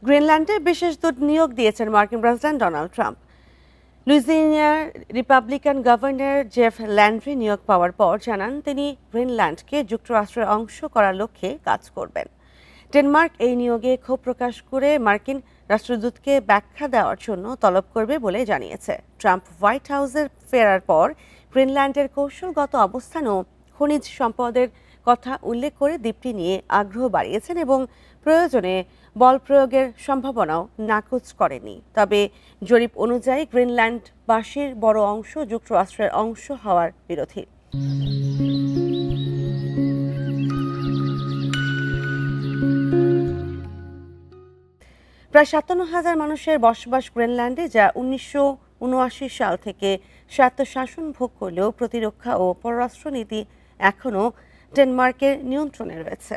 গ্রিনল্যান্ডে বিশেষ দূত নিয়োগ দিয়েছেন মার্কিন প্রেসিডেন্ট ডোনাল্ড ট্রাম্প। লুইজিয়ানার রিপাবলিকান গভর্নর জেফ ল্যান্ড্রি নিয়োগ পাওয়ার পর জানান তিনি গ্রিনল্যান্ডকে যুক্তরাষ্ট্রের অংশ করার লক্ষ্যে কাজ করবেন। ডেনমার্ক এই নিয়োগে ক্ষোভ প্রকাশ করে মার্কিন রাষ্ট্রদূতকে ব্যাখ্যা দেওয়ার জন্য তলব করবে বলে জানিয়েছে। ট্রাম্প হোয়াইট হাউসে ফেরার পর গ্রিনল্যান্ডের কৌশলগত অবস্থান ও খনিজ সম্পদের কথা উল্লেখ করে দ্বীপটি নিয়ে আগ্রহ বাড়িয়েছেন এবং প্রয়োজনে বল প্রয়োগের সম্ভাবনাও নাকচ করেনি। তবে জরিপ অনুযায়ী গ্রিনল্যান্ডবাসীর বড় অংশ যুক্তরাষ্ট্রের অংশ হওয়ার বিরোধী। প্রায় ৫৭,০০০ মানুষের বসবাস গ্রিনল্যান্ডে, যা ১৯৭৯ সাল থেকে স্বায়ত্তশাসন ভোগ করলেও প্রতিরক্ষা ও পররাষ্ট্রনীতি এখনও ডেনমার্কের নিয়ন্ত্রণে রয়েছে।